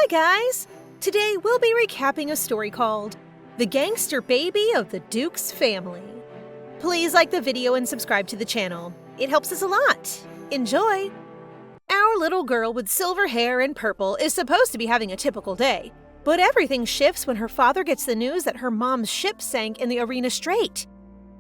Hi guys! Today we'll be recapping a story called The Gangster Baby of the Duke's Family. Please like the video and subscribe to the channel. It helps us a lot. Enjoy! Our little girl with silver hair and purple is supposed to be having a typical day, but everything shifts when her father gets the news that her mom's ship sank in the Arena Strait.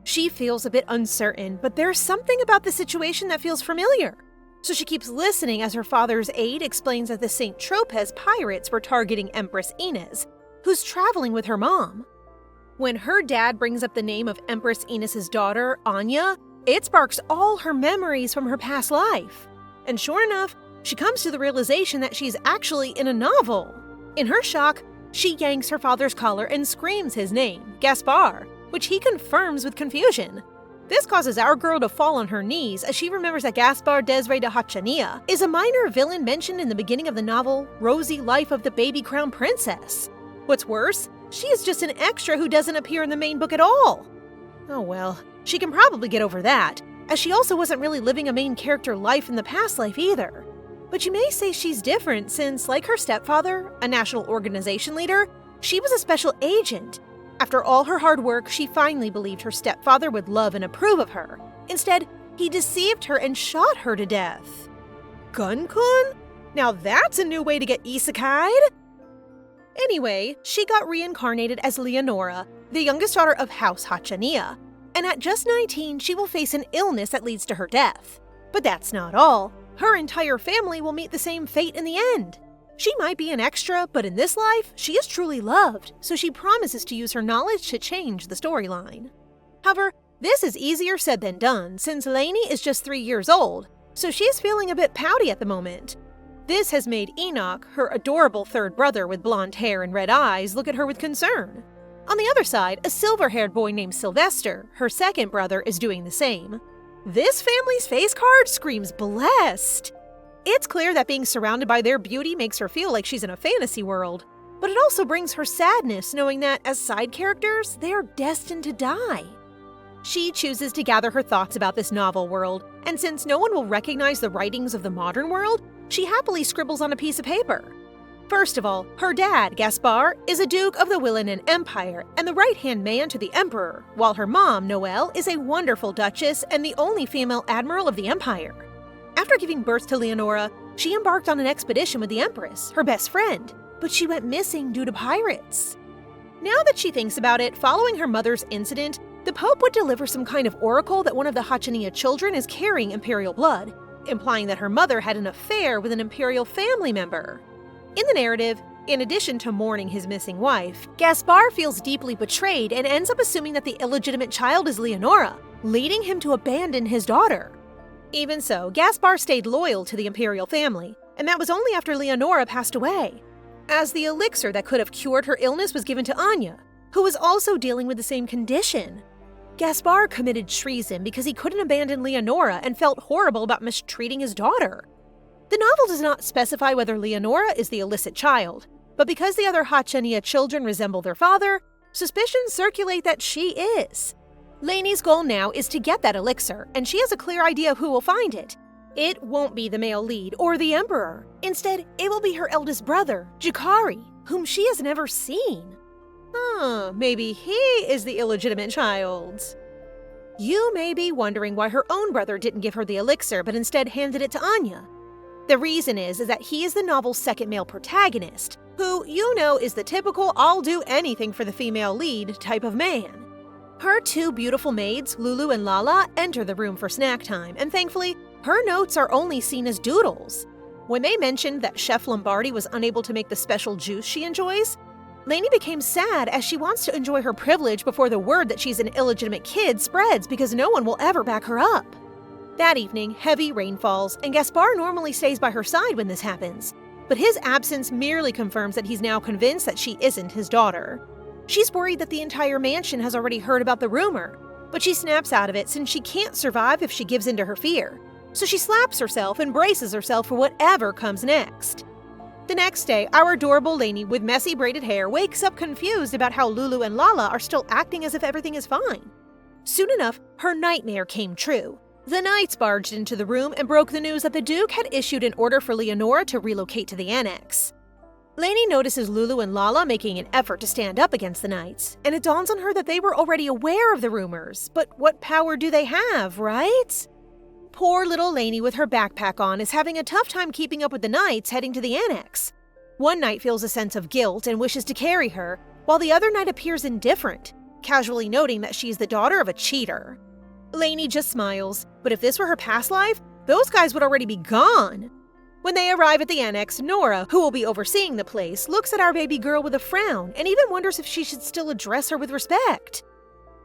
She feels a bit uncertain, but there's something about the situation that feels familiar. So she keeps listening as her father's aide explains that the St. Tropez pirates were targeting Empress Ines, who's traveling with her mom. When her dad brings up the name of Empress Ines' daughter, Anya, it sparks all her memories from her past life. And sure enough, she comes to the realization that she's actually in a novel. In her shock, she yanks her father's collar and screams his name, Gaspar, which he confirms with confusion. This causes our girl to fall on her knees as she remembers that Gaspar Desre de Hachania is a minor villain mentioned in the beginning of the novel Rosy Life of the Baby Crown Princess. What's worse, she is just an extra who doesn't appear in the main book at all. Oh well, she can probably get over that, as she also wasn't really living a main character life in the past life either. But you may say she's different since, like her stepfather, a national organization leader, she was a special agent. After all her hard work, she finally believed her stepfather would love and approve of her. Instead, he deceived her and shot her to death. Gun-kun? Now that's a new way to get isekai'd! Anyway, she got reincarnated as Leonora, the youngest daughter of House Hachania, and at just 19, she will face an illness that leads to her death. But that's not all. Her entire family will meet the same fate in the end. She might be an extra, but in this life, she is truly loved, so she promises to use her knowledge to change the storyline. However, this is easier said than done, since Lainey is just 3 years old, so she is feeling a bit pouty at the moment. This has made Enoch, her adorable third brother with blonde hair and red eyes, look at her with concern. On the other side, a silver-haired boy named Sylvester, her second brother, is doing the same. This family's face card screams blessed. It's clear that being surrounded by their beauty makes her feel like she's in a fantasy world, but it also brings her sadness knowing that, as side characters, they are destined to die. She chooses to gather her thoughts about this novel world, and since no one will recognize the writings of the modern world, she happily scribbles on a piece of paper. First of all, her dad, Gaspar, is a duke of the Wilhelm Empire and the right-hand man to the emperor, while her mom, Noelle, is a wonderful duchess and the only female admiral of the empire. After giving birth to Leonora, she embarked on an expedition with the Empress, her best friend, but she went missing due to pirates. Now that she thinks about it, following her mother's incident, the Pope would deliver some kind of oracle that one of the Hachania children is carrying imperial blood, implying that her mother had an affair with an imperial family member. In the narrative, in addition to mourning his missing wife, Gaspar feels deeply betrayed and ends up assuming that the illegitimate child is Leonora, leading him to abandon his daughter. Even so, Gaspar stayed loyal to the imperial family, and that was only after Leonora passed away, as the elixir that could have cured her illness was given to Anya, who was also dealing with the same condition. Gaspar committed treason because he couldn't abandon Leonora and felt horrible about mistreating his daughter. The novel does not specify whether Leonora is the illicit child, but because the other Hachania children resemble their father, suspicions circulate that she is. Lainey's goal now is to get that elixir, and she has a clear idea of who will find it. It won't be the male lead or the Emperor. Instead, it will be her eldest brother, Jakari, whom she has never seen. Maybe he is the illegitimate child. You may be wondering why her own brother didn't give her the elixir but instead handed it to Anya. The reason is that he is the novel's second male protagonist, who you know is the typical I'll do anything for the female lead type of man. Her two beautiful maids, Lulu and Lala, enter the room for snack time, and thankfully, her notes are only seen as doodles. When they mentioned that Chef Lombardi was unable to make the special juice she enjoys, Lainey became sad as she wants to enjoy her privilege before the word that she's an illegitimate kid spreads because no one will ever back her up. That evening, heavy rain falls, and Gaspar normally stays by her side when this happens, but his absence merely confirms that he's now convinced that she isn't his daughter. She's worried that the entire mansion has already heard about the rumor, but she snaps out of it since she can't survive if she gives in to her fear. So she slaps herself and braces herself for whatever comes next. The next day, our adorable Lainey with messy braided hair wakes up confused about how Lulu and Lala are still acting as if everything is fine. Soon enough, her nightmare came true. The knights barged into the room and broke the news that the Duke had issued an order for Leonora to relocate to the annex. Lainey notices Lulu and Lala making an effort to stand up against the Knights, and it dawns on her that they were already aware of the rumors, but what power do they have, right? Poor little Lainey with her backpack on is having a tough time keeping up with the Knights heading to the annex. One Knight feels a sense of guilt and wishes to carry her, while the other Knight appears indifferent, casually noting that she is the daughter of a cheater. Lainey just smiles, but if this were her past life, those guys would already be gone. When they arrive at the annex, Nora, who will be overseeing the place, looks at our baby girl with a frown and even wonders if she should still address her with respect.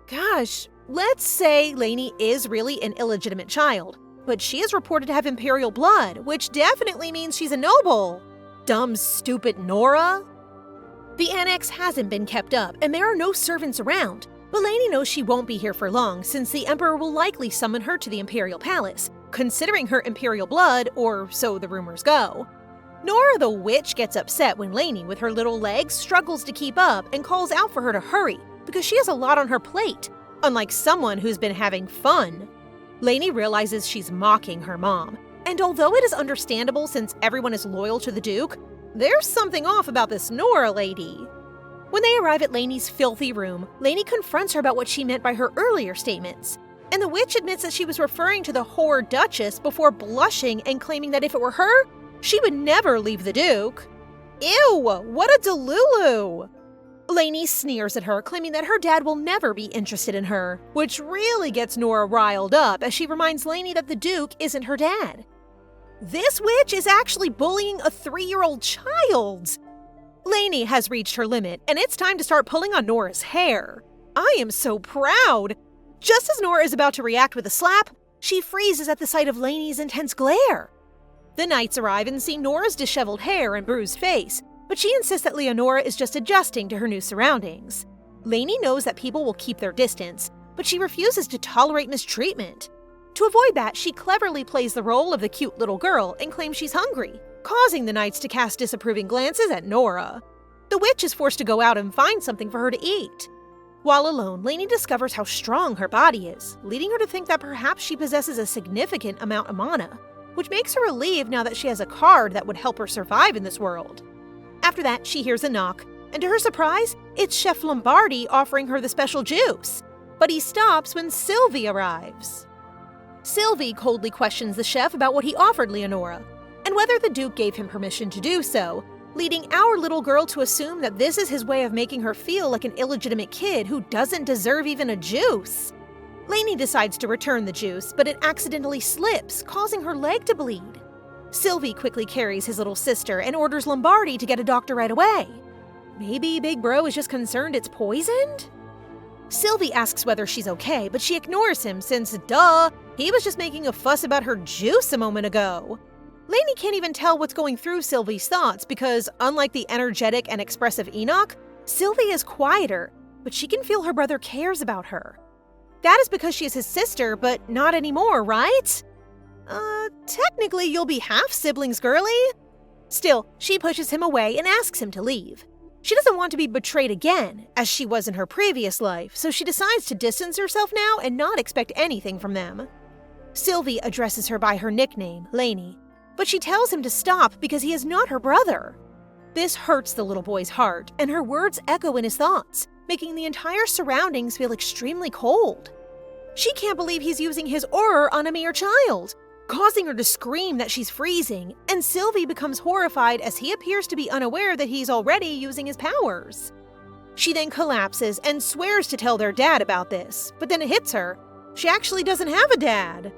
Gosh, let's say Lainey is really an illegitimate child, but she is reported to have Imperial blood, which definitely means she's a noble. Dumb, stupid Nora. The annex hasn't been kept up, and there are no servants around, but Lainey knows she won't be here for long since the Emperor will likely summon her to the Imperial Palace, considering her Imperial blood, or so the rumors go. Nora the witch gets upset when Lainey, with her little legs, struggles to keep up and calls out for her to hurry because she has a lot on her plate, unlike someone who's been having fun. Lainey realizes she's mocking her mom, and although it is understandable since everyone is loyal to the Duke, there's something off about this Nora lady. When they arrive at Lainey's filthy room, Lainey confronts her about what she meant by her earlier statements, and the witch admits that she was referring to the whore Duchess before blushing and claiming that if it were her, she would never leave the Duke. Ew, what a delulu! Lainey sneers at her, claiming that her dad will never be interested in her, which really gets Nora riled up as she reminds Lainey that the Duke isn't her dad. This witch is actually bullying a 3-year-old child! Lainey has reached her limit, and it's time to start pulling on Nora's hair. I am so proud! Just as Nora is about to react with a slap, she freezes at the sight of Lainey's intense glare. The Knights arrive and see Nora's disheveled hair and bruised face, but she insists that Leonora is just adjusting to her new surroundings. Lainey knows that people will keep their distance, but she refuses to tolerate mistreatment. To avoid that, she cleverly plays the role of the cute little girl and claims she's hungry, causing the Knights to cast disapproving glances at Nora. The witch is forced to go out and find something for her to eat. While alone, Lainey discovers how strong her body is, leading her to think that perhaps she possesses a significant amount of mana, which makes her relieved now that she has a card that would help her survive in this world. After that, she hears a knock, and to her surprise, it's Chef Lombardi offering her the special juice. But he stops when Sylvie arrives. Sylvie coldly questions the chef about what he offered Leonora, and whether the Duke gave him permission to do so, leading our little girl to assume that this is his way of making her feel like an illegitimate kid who doesn't deserve even a juice. Lainey decides to return the juice, but it accidentally slips, causing her leg to bleed. Sylvie quickly carries his little sister and orders Lombardi to get a doctor right away. Maybe Big Bro is just concerned it's poisoned? Sylvie asks whether she's okay, but she ignores him since, duh, he was just making a fuss about her juice a moment ago. Lainey can't even tell what's going through Sylvie's thoughts because, unlike the energetic and expressive Enoch, Sylvie is quieter, but she can feel her brother cares about her. That is because she is his sister, but not anymore, right? Technically you'll be half-siblings, girly. Still, she pushes him away and asks him to leave. She doesn't want to be betrayed again, as she was in her previous life, so she decides to distance herself now and not expect anything from them. Sylvie addresses her by her nickname, Lainey, but she tells him to stop because he is not her brother. This hurts the little boy's heart, and her words echo in his thoughts, making the entire surroundings feel extremely cold. She can't believe he's using his aura on a mere child, causing her to scream that she's freezing, and Sylvie becomes horrified as he appears to be unaware that he's already using his powers. She then collapses and swears to tell their dad about this, but then it hits her. She actually doesn't have a dad.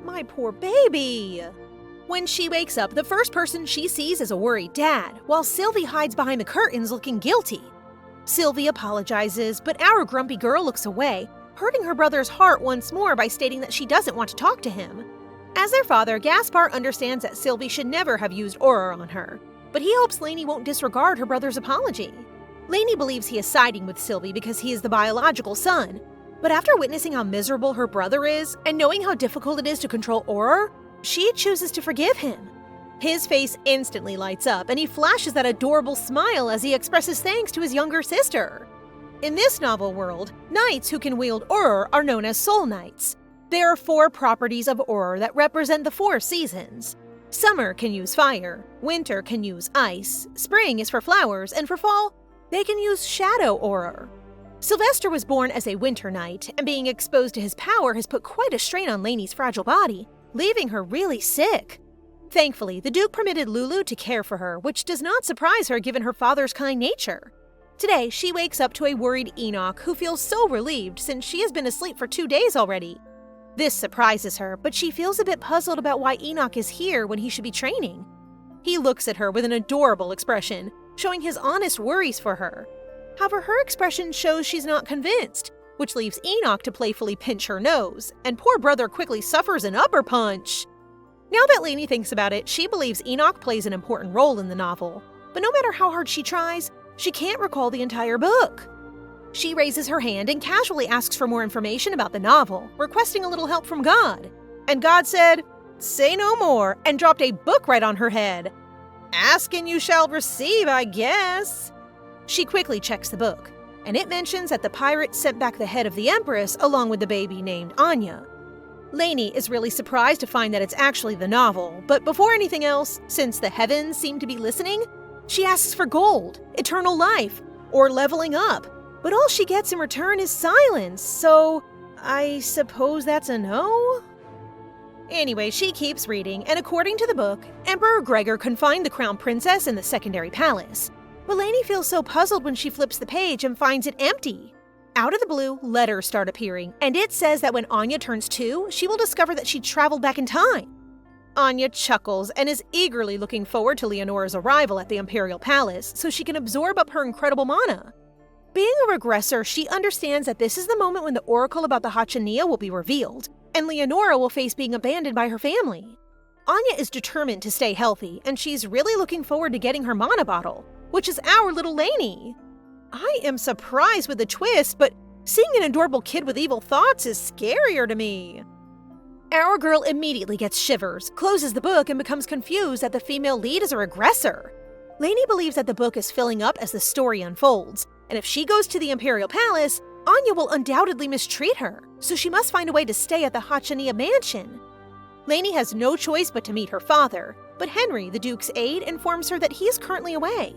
My poor baby. When she wakes up, the first person she sees is a worried dad, while Sylvie hides behind the curtains looking guilty. Sylvie apologizes, but our grumpy girl looks away, hurting her brother's heart once more by stating that she doesn't want to talk to him. As their father, Gaspar understands that Sylvie should never have used aura on her, but he hopes Lainey won't disregard her brother's apology. Lainey believes he is siding with Sylvie because he is the biological son, but after witnessing how miserable her brother is and knowing how difficult it is to control aura, she chooses to forgive him. His face instantly lights up and he flashes that adorable smile as he expresses thanks to his younger sister. In this novel world, knights who can wield aura are known as soul knights. There are 4 properties of aura that represent the 4 seasons. Summer can use fire, winter can use ice, spring is for flowers, and for fall, they can use shadow aura. Sylvester was born as a winter knight, and being exposed to his power has put quite a strain on Lainey's fragile body, leaving her really sick. Thankfully, the Duke permitted Lulu to care for her, which does not surprise her given her father's kind nature. Today, she wakes up to a worried Enoch who feels so relieved since she has been asleep for 2 days already. This surprises her, but she feels a bit puzzled about why Enoch is here when he should be training. He looks at her with an adorable expression, showing his honest worries for her. However, her expression shows she's not convinced, which leaves Enoch to playfully pinch her nose, and poor brother quickly suffers an upper punch. Now that Lainey thinks about it, she believes Enoch plays an important role in the novel, but no matter how hard she tries, she can't recall the entire book. She raises her hand and casually asks for more information about the novel, requesting a little help from God. And God said, "Say no more," and dropped a book right on her head. "Ask and you shall receive, I guess." She quickly checks the book, and it mentions that the pirate sent back the head of the Empress along with the baby named Anya. Lainey is really surprised to find that it's actually the novel, but before anything else, since the heavens seem to be listening, she asks for gold, eternal life, or leveling up. But all she gets in return is silence, so I suppose that's a no? Anyway, she keeps reading, and according to the book, Emperor Gregor confined the crown princess in the secondary palace. But Lainey feels so puzzled when she flips the page and finds it empty. Out of the blue, letters start appearing, and it says that when Anya turns 2, she will discover that she traveled back in time. Anya chuckles and is eagerly looking forward to Leonora's arrival at the Imperial Palace so she can absorb up her incredible mana. Being a regressor, she understands that this is the moment when the oracle about the Hachania will be revealed, and Leonora will face being abandoned by her family. Anya is determined to stay healthy, and she's really looking forward to getting her mana bottle, which is our little Lainey. I am surprised with the twist, but seeing an adorable kid with evil thoughts is scarier to me. Our girl immediately gets shivers, closes the book, and becomes confused that the female lead is a regressor. Lainey believes that the book is filling up as the story unfolds, and if she goes to the Imperial Palace, Anya will undoubtedly mistreat her, so she must find a way to stay at the Hachania mansion. Lainey has no choice but to meet her father, but Henry, the Duke's aide, informs her that he is currently away.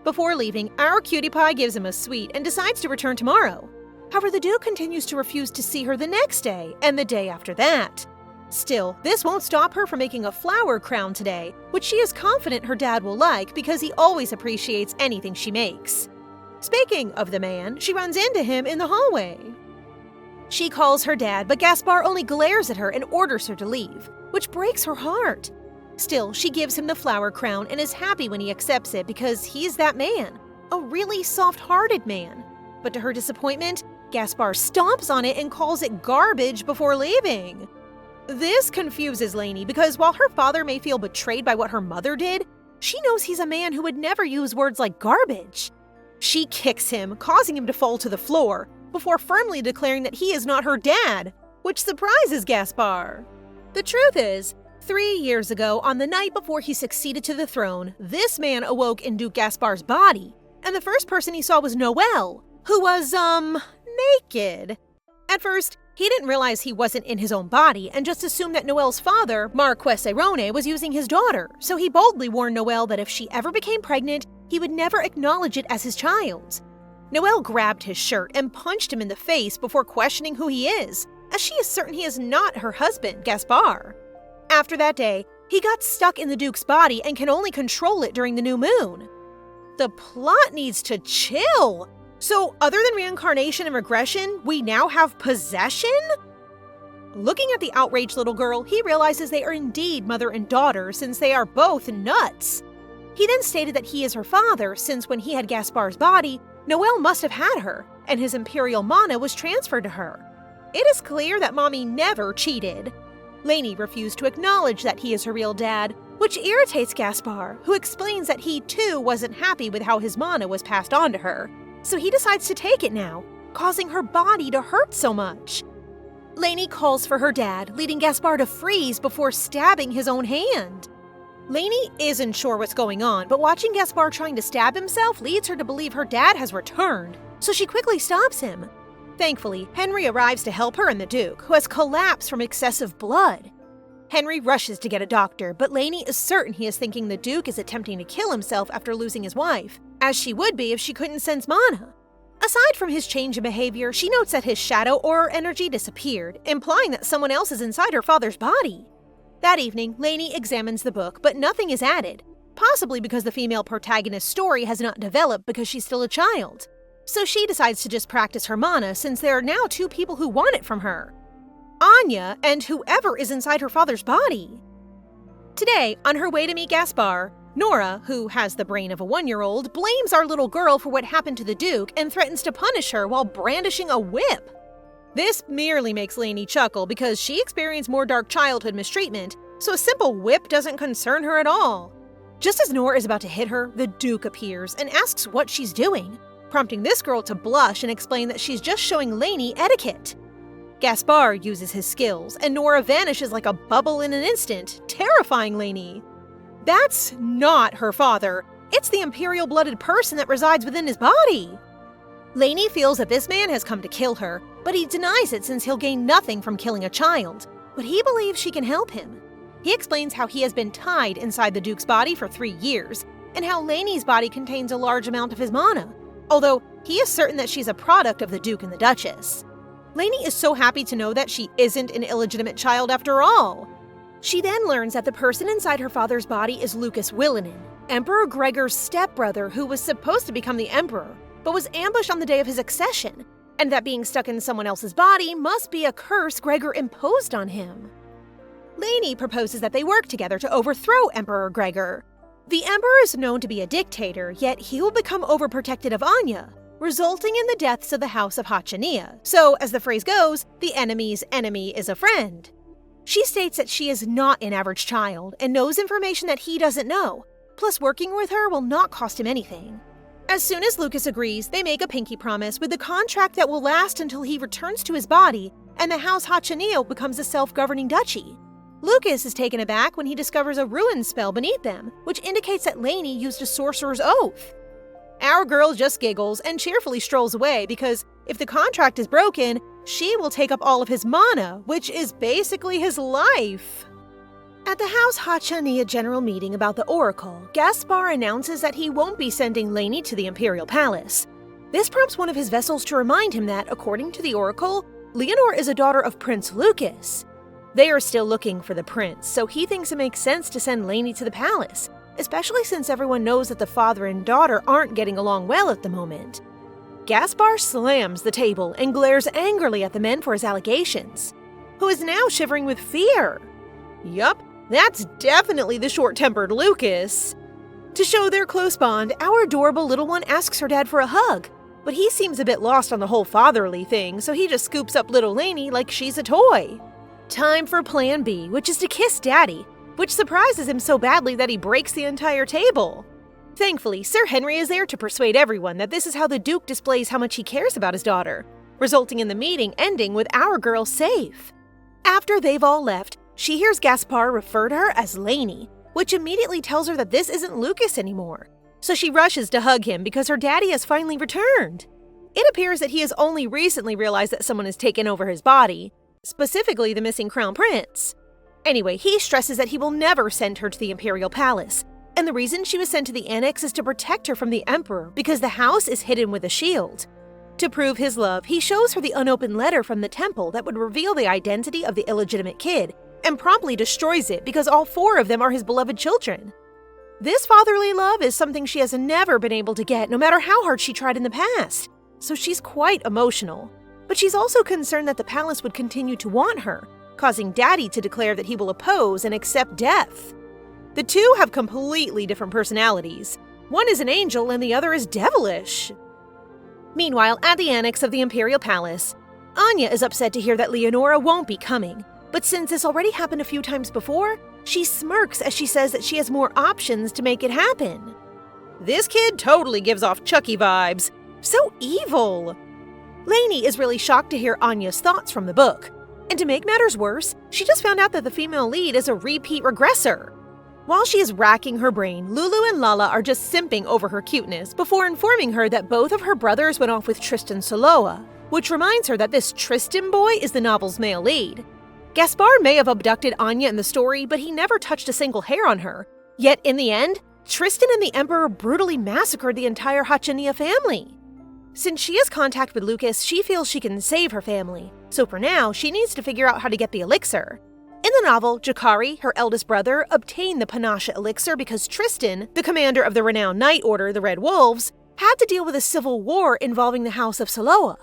Before leaving, our cutie pie gives him a sweet and decides to return tomorrow. However, the Duke continues to refuse to see her the next day and the day after that. Still, this won't stop her from making a flower crown today, which she is confident her dad will like because he always appreciates anything she makes. Speaking of the man, she runs into him in the hallway. She calls her dad, but Gaspar only glares at her and orders her to leave, which breaks her heart. Still, she gives him the flower crown and is happy when he accepts it because he's that man, a really soft-hearted man. But to her disappointment, Gaspar stomps on it and calls it garbage before leaving. This confuses Lainey because while her father may feel betrayed by what her mother did, she knows he's a man who would never use words like garbage. She kicks him, causing him to fall to the floor, before firmly declaring that he is not her dad, which surprises Gaspar. The truth is, 3 years ago, on the night before he succeeded to the throne, this man awoke in Duke Gaspar's body, and the first person he saw was Noelle, who was, naked. At first, he didn't realize he wasn't in his own body and just assumed that Noelle's father, Marquest Erone, was using his daughter, so he boldly warned Noelle that if she ever became pregnant, he would never acknowledge it as his child. Noelle grabbed his shirt and punched him in the face before questioning who he is, as she is certain he is not her husband, Gaspar. After that day, he got stuck in the Duke's body and can only control it during the new moon. The plot needs to chill. So, other than reincarnation and regression, we now have possession? Looking at the outraged little girl, he realizes they are indeed mother and daughter since they are both nuts. He then stated that he is her father since when he had Gaspar's body, Noelle must have had her, and his imperial mana was transferred to her. It is clear that mommy never cheated. Lainey refused to acknowledge that he is her real dad, which irritates Gaspar, who explains that he too wasn't happy with how his mana was passed on to her, so he decides to take it now, causing her body to hurt so much. Lainey calls for her dad, leading Gaspar to freeze before stabbing his own hand. Lainey isn't sure what's going on, but watching Gaspar trying to stab himself leads her to believe her dad has returned, so she quickly stops him. Thankfully, Henry arrives to help her and the Duke, who has collapsed from excessive blood. Henry rushes to get a doctor, but Lainey is certain he is thinking the Duke is attempting to kill himself after losing his wife, as she would be if she couldn't sense mana. Aside from his change in behavior, she notes that his shadow or energy disappeared, implying that someone else is inside her father's body. That evening, Lainey examines the book, but nothing is added, possibly because the female protagonist's story has not developed because she's still a child. So she decides to just practice her mana since there are now 2 people who want it from her: Anya and whoever is inside her father's body. Today, on her way to meet Gaspar, Nora, who has the brain of a 1-year-old, blames our little girl for what happened to the Duke and threatens to punish her while brandishing a whip. This merely makes Lainey chuckle because she experienced more dark childhood mistreatment, so a simple whip doesn't concern her at all. Just as Nora is about to hit her, the Duke appears and asks what she's doing, prompting this girl to blush and explain that she's just showing Lainey etiquette. Gaspar uses his skills, and Nora vanishes like a bubble in an instant, terrifying Lainey. That's not her father. It's the imperial-blooded person that resides within his body. Lainey feels that this man has come to kill her, but he denies it since he'll gain nothing from killing a child. But he believes she can help him. He explains how he has been tied inside the Duke's body for 3 years, and how Lainey's body contains a large amount of his mana, although he is certain that she's a product of the Duke and the Duchess. Lainey is so happy to know that she isn't an illegitimate child after all. She then learns that the person inside her father's body is Lucas Wilhelm, Emperor Gregor's stepbrother who was supposed to become the emperor, but was ambushed on the day of his accession, and that being stuck in someone else's body must be a curse Gregor imposed on him. Lainey proposes that they work together to overthrow Emperor Gregor. The emperor is known to be a dictator, yet he will become overprotected of Anya, resulting in the deaths of the House of Hachania. So, as the phrase goes, the enemy's enemy is a friend. She states that she is not an average child and knows information that he doesn't know, plus working with her will not cost him anything. As soon as Lucas agrees, they make a pinky promise with a contract that will last until he returns to his body and the House Hachaneo becomes a self-governing duchy. Lucas is taken aback when he discovers a ruin spell beneath them, which indicates that Lainey used a sorcerer's oath. Our girl just giggles and cheerfully strolls away because if the contract is broken, she will take up all of his mana, which is basically his life. At the House Hachania general meeting about the Oracle, Gaspar announces that he won't be sending Lainey to the Imperial Palace. This prompts one of his vessels to remind him that, according to the Oracle, Leonor is a daughter of Prince Lucas. They are still looking for the prince, so he thinks it makes sense to send Lainey to the palace, especially since everyone knows that the father and daughter aren't getting along well at the moment. Gaspar slams the table and glares angrily at the men for his allegations, who is now shivering with fear. Yup, that's definitely the short-tempered Lucas. To show their close bond, our adorable little one asks her dad for a hug, but he seems a bit lost on the whole fatherly thing, so he just scoops up little Lainey like she's a toy. Time for plan B, which is to kiss Daddy, which surprises him so badly that he breaks the entire table. Thankfully, Sir Henry is there to persuade everyone that this is how the Duke displays how much he cares about his daughter, resulting in the meeting ending with our girl safe. After they've all left, she hears Gaspar refer to her as Lainey, which immediately tells her that this isn't Lucas anymore. So she rushes to hug him because her daddy has finally returned. It appears that he has only recently realized that someone has taken over his body, specifically the missing crown prince. Anyway, he stresses that he will never send her to the Imperial Palace, and the reason she was sent to the annex is to protect her from the Emperor because the house is hidden with a shield. To prove his love, he shows her the unopened letter from the temple that would reveal the identity of the illegitimate kid, and promptly destroys it because all 4 of them are his beloved children. This fatherly love is something she has never been able to get no matter how hard she tried in the past, so she's quite emotional. But she's also concerned that the palace would continue to want her, causing Daddy to declare that he will oppose and accept death. The 2 have completely different personalities. One is an angel and the other is devilish. Meanwhile, at the annex of the Imperial Palace, Anya is upset to hear that Leonora won't be coming, but since this already happened a few times before, she smirks as she says that she has more options to make it happen. This kid totally gives off Chucky vibes. So evil! Lainey is really shocked to hear Anya's thoughts from the book, and to make matters worse, she just found out that the female lead is a repeat regressor. While she is racking her brain, Lulu and Lala are just simping over her cuteness before informing her that both of her brothers went off with Tristan Soloa, which reminds her that this Tristan boy is the novel's male lead. Gaspar may have abducted Anya in the story, but he never touched a single hair on her. Yet in the end, Tristan and the Emperor brutally massacred the entire Hachania family. Since she has contact with Lucas, she feels she can save her family, so for now, she needs to figure out how to get the elixir. In the novel, Jakari, her eldest brother, obtained the Panasha elixir because Tristan, the commander of the renowned Knight Order, the Red Wolves, had to deal with a civil war involving the House of Saloa.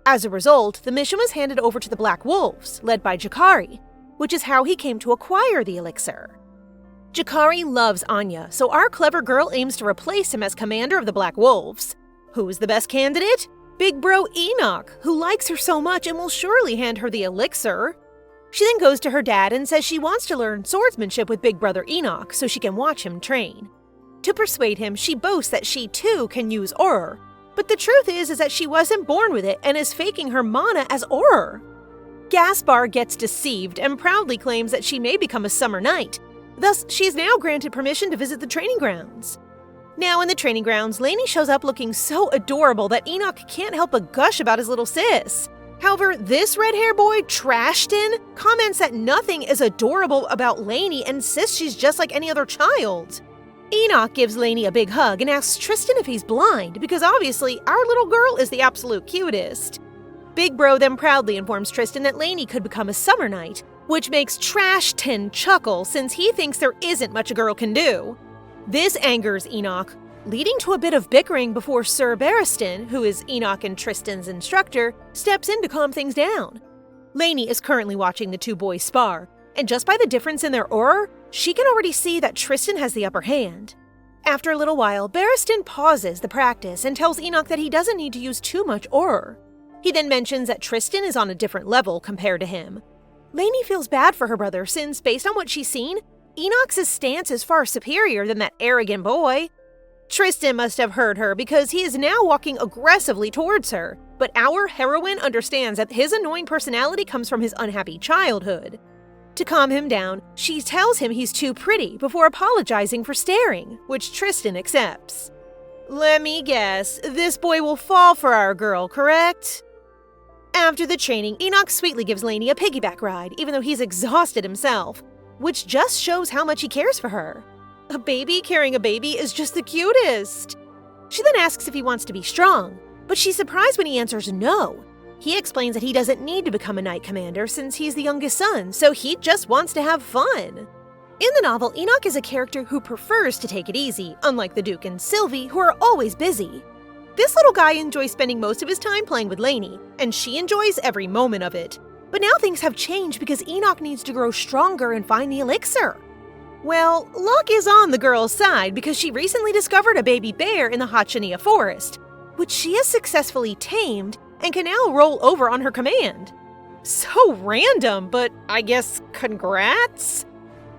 As a result, the mission was handed over to the Black Wolves, led by Jakari, which is how he came to acquire the elixir. Jakari loves Anya, so our clever girl aims to replace him as commander of the Black Wolves. Who's the best candidate? Big bro Enoch, who likes her so much and will surely hand her the elixir. She then goes to her dad and says she wants to learn swordsmanship with big brother Enoch so she can watch him train. To persuade him, she boasts that she too can use Auror, but the truth is that she wasn't born with it and is faking her mana as Auror. Gaspar gets deceived and proudly claims that she may become a summer knight. Thus, she is now granted permission to visit the training grounds. Now in the training grounds, Lainey shows up looking so adorable that Enoch can't help but gush about his little sis. However, this red-hair boy, Tristan, comments that nothing is adorable about Lainey and insists she's just like any other child. Enoch gives Lainey a big hug and asks Tristan if he's blind, because obviously our little girl is the absolute cutest. Big Bro then proudly informs Tristan that Lainey could become a summer knight, which makes Tristan chuckle since he thinks there isn't much a girl can do. This angers Enoch, leading to a bit of bickering before Sir Barristan, who is Enoch and Tristan's instructor, steps in to calm things down. Lainey is currently watching the two boys spar, and just by the difference in their aura, she can already see that Tristan has the upper hand. After a little while, Barristan pauses the practice and tells Enoch that he doesn't need to use too much aura. He then mentions that Tristan is on a different level compared to him. Lainey feels bad for her brother since, based on what she's seen, Enoch's stance is far superior than that arrogant boy. Tristan must have heard her because he is now walking aggressively towards her, but our heroine understands that his annoying personality comes from his unhappy childhood. To calm him down, she tells him he's too pretty before apologizing for staring, which Tristan accepts. Let me guess, this boy will fall for our girl, correct? After the training, Enoch sweetly gives Lainey a piggyback ride, even though he's exhausted himself, which just shows how much he cares for her. A baby carrying a baby is just the cutest. She then asks if he wants to be strong, but she's surprised when he answers no. He explains that he doesn't need to become a knight commander since he's the youngest son, so he just wants to have fun. In the novel, Enoch is a character who prefers to take it easy, unlike the Duke and Sylvie, who are always busy. This little guy enjoys spending most of his time playing with Lainey, and she enjoys every moment of it. But now things have changed because Enoch needs to grow stronger and find the elixir. Well, luck is on the girl's side because she recently discovered a baby bear in the Hachania forest, which she has successfully tamed and can now roll over on her command. So random, but I guess congrats?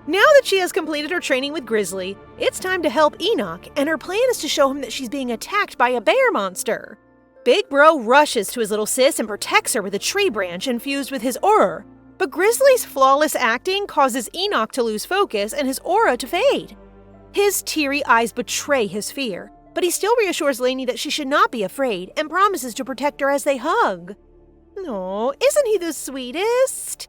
Now that she has completed her training with Grizzly, it's time to help Enoch, and her plan is to show him that she's being attacked by a bear monster. Big Bro rushes to his little sis and protects her with a tree branch infused with his aura, but Grizzly's flawless acting causes Enoch to lose focus and his aura to fade. His teary eyes betray his fear, but he still reassures Lainey that she should not be afraid and promises to protect her as they hug. Aw, isn't he the sweetest?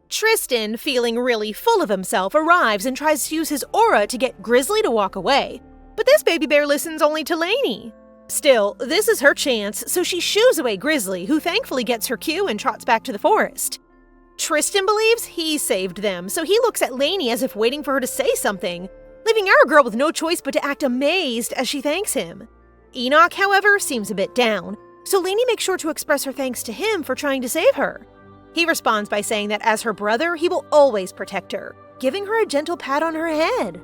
Tristan, feeling really full of himself, arrives and tries to use his aura to get Grizzly to walk away, but this baby bear listens only to Lainey. Still, this is her chance, so she shoos away Grizzly, who thankfully gets her cue and trots back to the forest. Tristan believes he saved them, so he looks at Lainey as if waiting for her to say something, leaving our girl with no choice but to act amazed as she thanks him. Enoch, however, seems a bit down, so Lainey makes sure to express her thanks to him for trying to save her. He responds by saying that as her brother, he will always protect her, giving her a gentle pat on her head.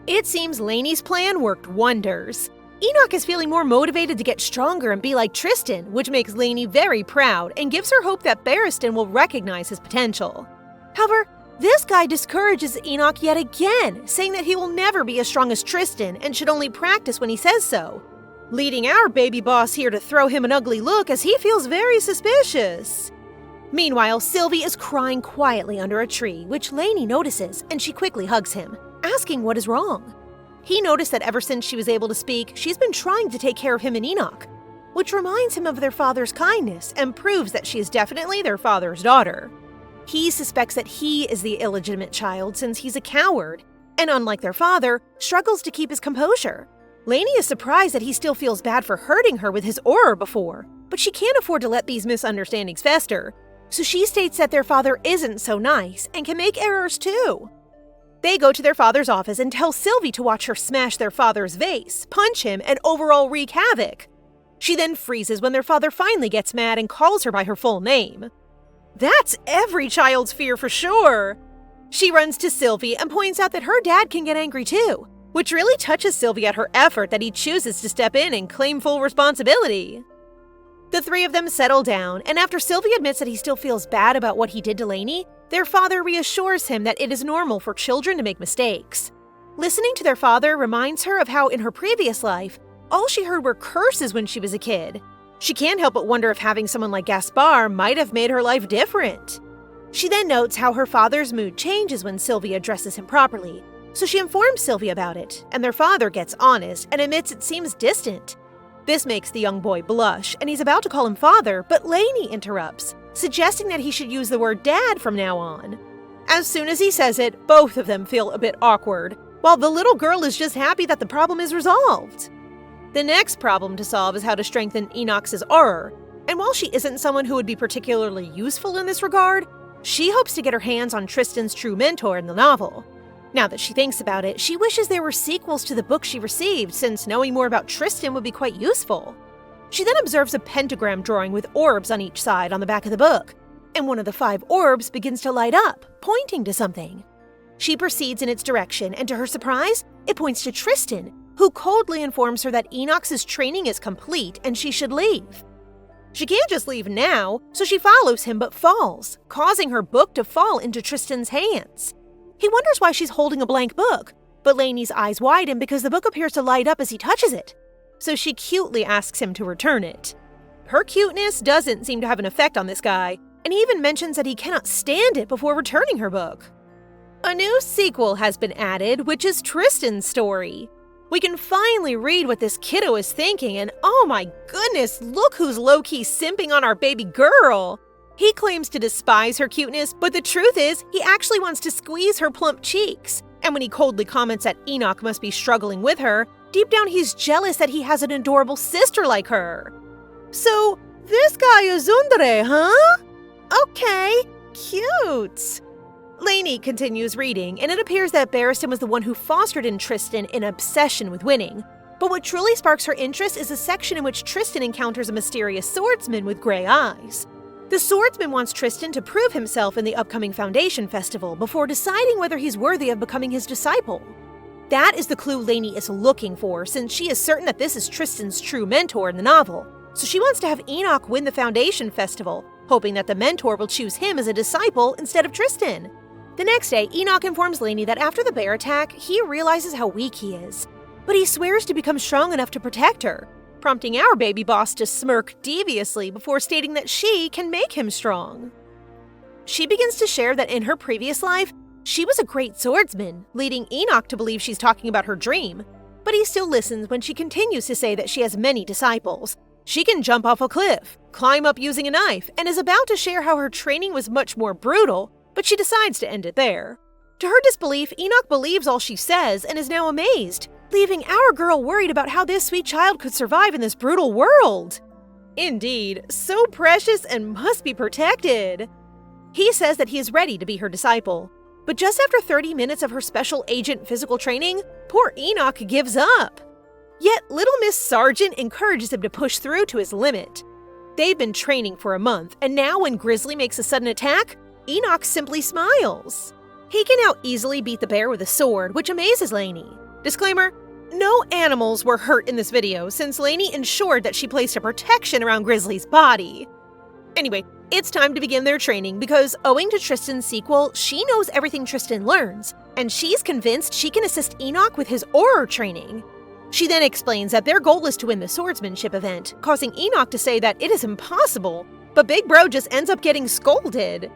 It seems Lainey's plan worked wonders. Enoch is feeling more motivated to get stronger and be like Tristan, which makes Lainey very proud and gives her hope that Barristan will recognize his potential. However, this guy discourages Enoch yet again, saying that he will never be as strong as Tristan and should only practice when he says so, leading our baby boss here to throw him an ugly look as he feels very suspicious. Meanwhile, Sylvie is crying quietly under a tree, which Lainey notices, and she quickly hugs him, asking what is wrong. He noticed that ever since she was able to speak, she's been trying to take care of him and Enoch, which reminds him of their father's kindness and proves that she is definitely their father's daughter. He suspects that he is the illegitimate child since he's a coward, and unlike their father, struggles to keep his composure. Lainey is surprised that he still feels bad for hurting her with his aura before, but she can't afford to let these misunderstandings fester, so she states that their father isn't so nice and can make errors too. They go to their father's office and tell Sylvie to watch her smash their father's vase, punch him, and overall wreak havoc. She then freezes when their father finally gets mad and calls her by her full name. That's every child's fear for sure! She runs to Sylvie and points out that her dad can get angry too, which really touches Sylvie at her effort that he chooses to step in and claim full responsibility. The three of them settle down, and after Sylvie admits that he still feels bad about what he did to Lainey, their father reassures him that it is normal for children to make mistakes. Listening to their father reminds her of how in her previous life, all she heard were curses when she was a kid. She can't help but wonder if having someone like Gaspar might have made her life different. She then notes how her father's mood changes when Sylvie addresses him properly, so she informs Sylvie about it, and their father gets honest and admits it seems distant. This makes the young boy blush, and he's about to call him father, but Lainey interrupts, suggesting that he should use the word dad from now on. As soon as he says it, both of them feel a bit awkward, while the little girl is just happy that the problem is resolved. The next problem to solve is how to strengthen Enoch's aura, and while she isn't someone who would be particularly useful in this regard, she hopes to get her hands on Tristan's true mentor in the novel. Now that she thinks about it, she wishes there were sequels to the book she received, since knowing more about Tristan would be quite useful. She then observes a pentagram drawing with orbs on each side on the back of the book, and one of the 5 orbs begins to light up, pointing to something. She proceeds in its direction, and to her surprise, it points to Tristan, who coldly informs her that Enoch's training is complete and she should leave. She can't just leave now, so she follows him but falls, causing her book to fall into Tristan's hands. He wonders why she's holding a blank book, but Lainey's eyes widen because the book appears to light up as he touches it, so she cutely asks him to return it. Her cuteness doesn't seem to have an effect on this guy, and he even mentions that he cannot stand it before returning her book. A new sequel has been added, which is Tristan's story. We can finally read what this kiddo is thinking, and oh my goodness, look who's low-key simping on our baby girl! He claims to despise her cuteness, but the truth is, he actually wants to squeeze her plump cheeks. And when he coldly comments that Enoch must be struggling with her, deep down he's jealous that he has an adorable sister like her. So, this guy is Undre, huh? Okay, cute. Lainey continues reading, and it appears that Barristan was the one who fostered in Tristan an obsession with winning. But what truly sparks her interest is a section in which Tristan encounters a mysterious swordsman with gray eyes. The swordsman wants Tristan to prove himself in the upcoming Foundation Festival before deciding whether he's worthy of becoming his disciple. That is the clue Lainey is looking for, since she is certain that this is Tristan's true mentor in the novel, so she wants to have Enoch win the Foundation Festival, hoping that the mentor will choose him as a disciple instead of Tristan. The next day, Enoch informs Lainey that after the bear attack, he realizes how weak he is, but he swears to become strong enough to protect her, prompting our baby boss to smirk deviously before stating that she can make him strong. She begins to share that in her previous life, she was a great swordsman, leading Enoch to believe she's talking about her dream, but he still listens when she continues to say that she has many disciples. She can jump off a cliff, climb up using a knife, and is about to share how her training was much more brutal, but she decides to end it there. To her disbelief, Enoch believes all she says and is now amazed, leaving our girl worried about how this sweet child could survive in this brutal world. Indeed, so precious and must be protected. He says that he is ready to be her disciple, but just after 30 minutes of her special agent physical training, poor Enoch gives up. Yet Little Miss Sargent encourages him to push through to his limit. They've been training for a month, and now when Grizzly makes a sudden attack, Enoch simply smiles. He can now easily beat the bear with a sword, which amazes Lainey. Disclaimer, no animals were hurt in this video, since Lainey ensured that she placed a protection around Grizzly's body. Anyway, it's time to begin their training because, owing to Tristan's sequel, she knows everything Tristan learns, and she's convinced she can assist Enoch with his aura training. She then explains that their goal is to win the Swordsmanship event, causing Enoch to say that it is impossible, but Big Bro just ends up getting scolded.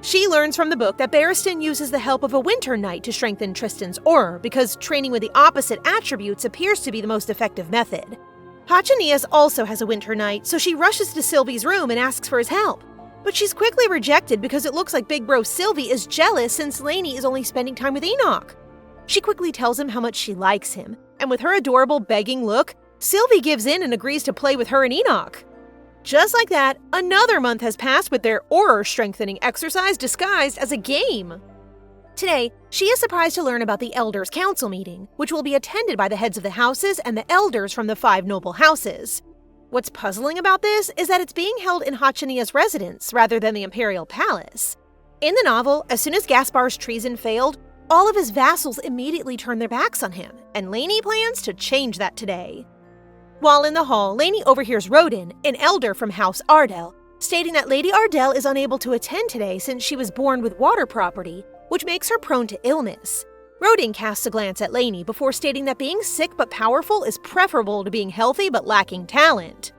She learns from the book that Barristan uses the help of a winter knight to strengthen Tristan's aura because training with the opposite attributes appears to be the most effective method. Hachanias also has a winter knight, so she rushes to Sylvie's room and asks for his help. But she's quickly rejected because it looks like Big Bro Sylvie is jealous since Lainey is only spending time with Enoch. She quickly tells him how much she likes him, and with her adorable begging look, Sylvie gives in and agrees to play with her and Enoch. Just like that, another month has passed with their aura-strengthening exercise disguised as a game. Today, she is surprised to learn about the Elders' Council meeting, which will be attended by the heads of the houses and the elders from the 5 noble houses. What's puzzling about this is that it's being held in Hachania's residence rather than the Imperial Palace. In the novel, as soon as Gaspar's treason failed, all of his vassals immediately turned their backs on him, and Lainey plans to change that today. While in the hall, Lainey overhears Rodin, an elder from House Ardell, stating that Lady Ardell is unable to attend today since she was born with water property, which makes her prone to illness. Rodin casts a glance at Lainey before stating that being sick but powerful is preferable to being healthy but lacking talent.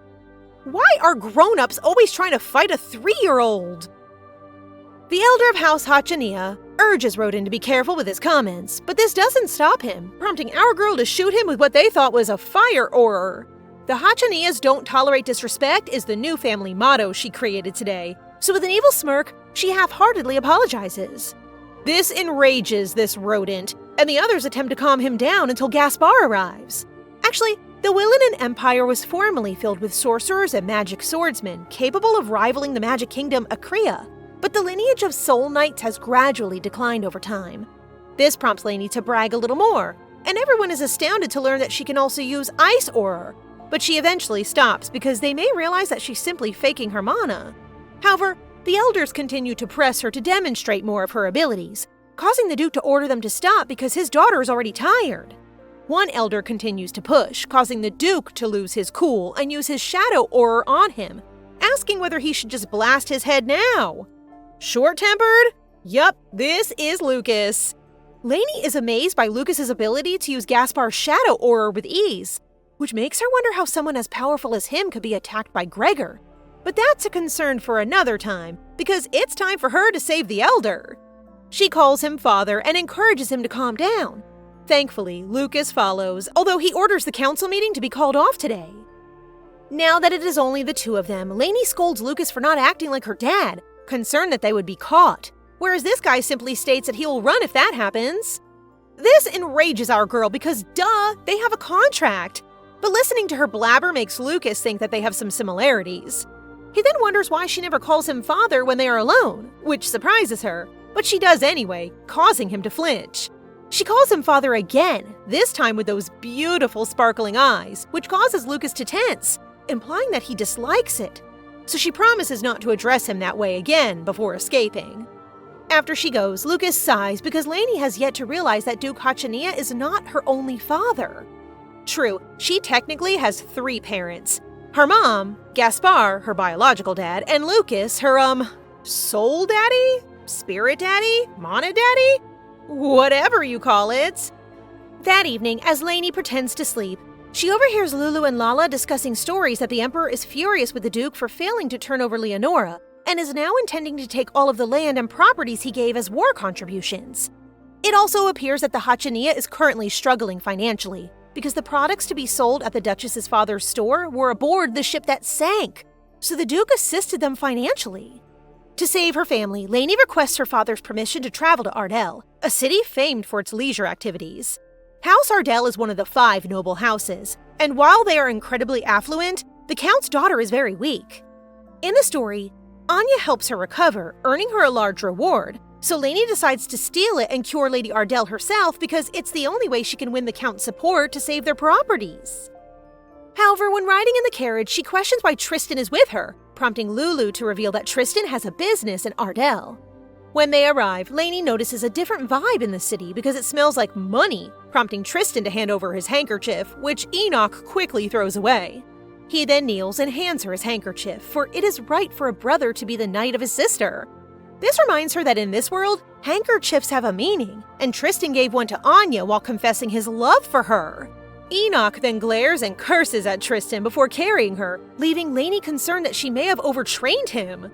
Why are grown-ups always trying to fight a 3-year-old? The elder of House Hachania urges Rodin to be careful with his comments, but this doesn't stop him, prompting our girl to shoot him with what they thought was a fire aura. The Hachanias don't tolerate disrespect is the new family motto she created today, so with an evil smirk, she half-heartedly apologizes. This enrages this rodent, and the others attempt to calm him down until Gaspar arrives. Actually, the Wilhelm Empire was formerly filled with sorcerers and magic swordsmen capable of rivaling the magic kingdom Akria, but the lineage of soul knights has gradually declined over time. This prompts Lainey to brag a little more, and everyone is astounded to learn that she can also use ice aura, but she eventually stops because they may realize that she's simply faking her mana. However, the elders continue to press her to demonstrate more of her abilities, causing the Duke to order them to stop because his daughter is already tired. One elder continues to push, causing the Duke to lose his cool and use his shadow aura on him, asking whether he should just blast his head now. Short-tempered? Yup, this is Lucas. Lainey is amazed by Lucas's ability to use Gaspar's shadow aura with ease, which makes her wonder how someone as powerful as him could be attacked by Gregor. But that's a concern for another time, because it's time for her to save the elder. She calls him father and encourages him to calm down. Thankfully, Lucas follows, although he orders the council meeting to be called off today. Now that it is only the two of them, Lainey scolds Lucas for not acting like her dad, concerned that they would be caught, whereas this guy simply states that he will run if that happens. This enrages our girl because, duh, they have a contract. But listening to her blabber makes Lucas think that they have some similarities. He then wonders why she never calls him father when they are alone, which surprises her, but she does anyway, causing him to flinch. She calls him father again, this time with those beautiful sparkling eyes, which causes Lucas to tense, implying that he dislikes it. So she promises not to address him that way again before escaping. After she goes, Lucas sighs because Lainey has yet to realize that Duke Hachania is not her only father. True, she technically has 3 parents. Her mom, Gaspar, her biological dad, and Lucas, her, soul daddy? Spirit daddy? Mana daddy? Whatever you call it. That evening, as Lainey pretends to sleep, she overhears Lulu and Lala discussing stories that the Emperor is furious with the Duke for failing to turn over Leonora, and is now intending to take all of the land and properties he gave as war contributions. It also appears that the Hachania is currently struggling financially, because the products to be sold at the Duchess's father's store were aboard the ship that sank, so the Duke assisted them financially. To save her family, Lainey requests her father's permission to travel to Ardell, a city famed for its leisure activities. House Ardell is one of the 5 noble houses, and while they are incredibly affluent, the Count's daughter is very weak. In the story, Anya helps her recover, earning her a large reward, so Lainey decides to steal it and cure Lady Ardell herself because it's the only way she can win the Count's support to save their properties. However, when riding in the carriage, she questions why Tristan is with her, prompting Lulu to reveal that Tristan has a business in Ardell. When they arrive, Lainey notices a different vibe in the city because it smells like money, prompting Tristan to hand over his handkerchief, which Enoch quickly throws away. He then kneels and hands her his handkerchief, for it is right for a brother to be the knight of his sister. This reminds her that in this world, handkerchiefs have a meaning, and Tristan gave one to Anya while confessing his love for her. Enoch then glares and curses at Tristan before carrying her, leaving Lainey concerned that she may have overtrained him.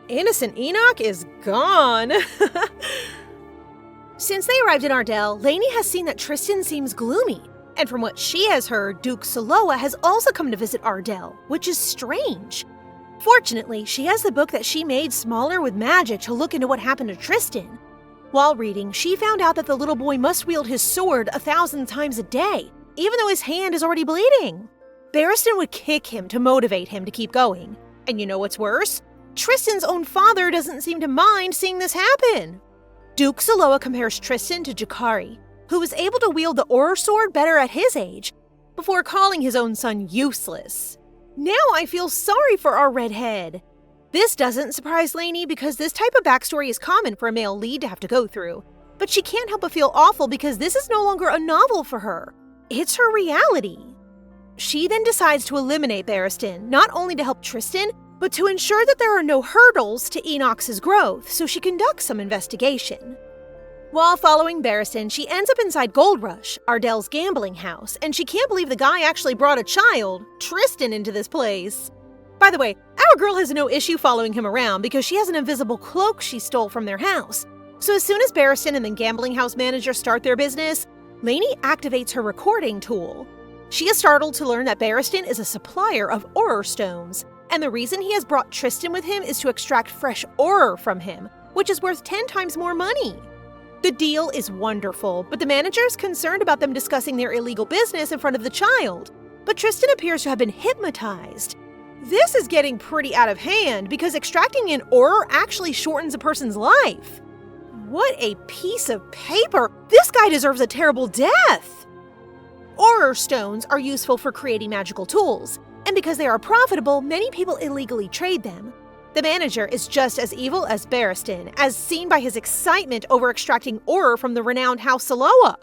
Innocent Enoch is gone. Since they arrived in Ardell, Lainey has seen that Tristan seems gloomy, and from what she has heard, Duke Saloa has also come to visit Ardell, which is strange. Fortunately, she has the book that she made smaller with magic to look into what happened to Tristan. While reading, she found out that the little boy must wield his sword 1,000 times a day, even though his hand is already bleeding. Barristan would kick him to motivate him to keep going. And you know what's worse? Tristan's own father doesn't seem to mind seeing this happen. Duke Saloa compares Tristan to Jakari, who was able to wield the Auror sword better at his age, before calling his own son useless. Now I feel sorry for our redhead. This doesn't surprise Lainey because this type of backstory is common for a male lead to have to go through. But she can't help but feel awful because this is no longer a novel for her. It's her reality. She then decides to eliminate Barristan, not only to help Tristan, but to ensure that there are no hurdles to Enoch's growth, so she conducts some investigation. While following Barristan, she ends up inside Gold Rush, Ardell's gambling house, and she can't believe the guy actually brought a child, Tristan, into this place. By the way, our girl has no issue following him around because she has an invisible cloak she stole from their house. So as soon as Barristan and the gambling house manager start their business, Lainey activates her recording tool. She is startled to learn that Barristan is a supplier of Auror stones, and the reason he has brought Tristan with him is to extract fresh Auror from him, which is worth 10 times more money. The deal is wonderful, but the manager is concerned about them discussing their illegal business in front of the child. But Tristan appears to have been hypnotized. This is getting pretty out of hand because extracting an Auror actually shortens a person's life. What a piece of paper! This guy deserves a terrible death! Auror stones are useful for creating magical tools, and because they are profitable, many people illegally trade them. The manager is just as evil as Barristan, as seen by his excitement over extracting Auror from the renowned House Saloa.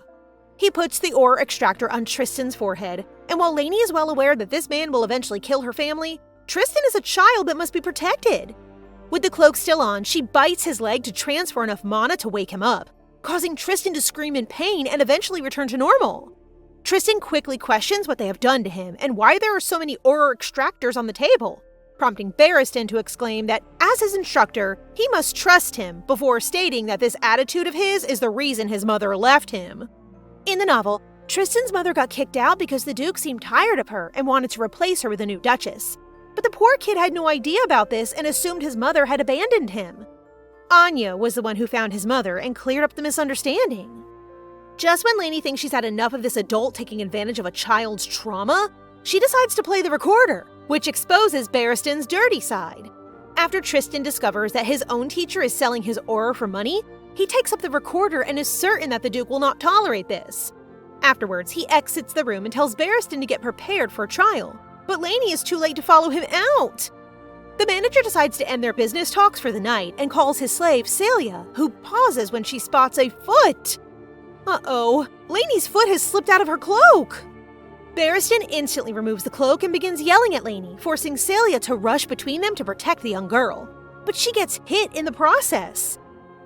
He puts the Auror extractor on Tristan's forehead, and while Lainey is well aware that this man will eventually kill her family, Tristan is a child that must be protected. With the cloak still on, she bites his leg to transfer enough mana to wake him up, causing Tristan to scream in pain and eventually return to normal. Tristan quickly questions what they have done to him and why there are so many Auror extractors on the table, prompting Barristan to exclaim that as his instructor, he must trust him before stating that this attitude of his is the reason his mother left him. In the novel, Tristan's mother got kicked out because the Duke seemed tired of her and wanted to replace her with a new Duchess. But the poor kid had no idea about this and assumed his mother had abandoned him. Anya was the one who found his mother and cleared up the misunderstanding. Just when Lainey thinks she's had enough of this adult taking advantage of a child's trauma, she decides to play the recorder, which exposes Barristan's dirty side. After Tristan discovers that his own teacher is selling his Auror for money, he takes up the recorder and is certain that the Duke will not tolerate this. Afterwards, he exits the room and tells Barristan to get prepared for a trial, but Lainey is too late to follow him out. The manager decides to end their business talks for the night and calls his slave, Celia, who pauses when she spots a foot. Uh-oh, Lainey's foot has slipped out of her cloak! Barristan instantly removes the cloak and begins yelling at Lainey, forcing Celia to rush between them to protect the young girl. But she gets hit in the process.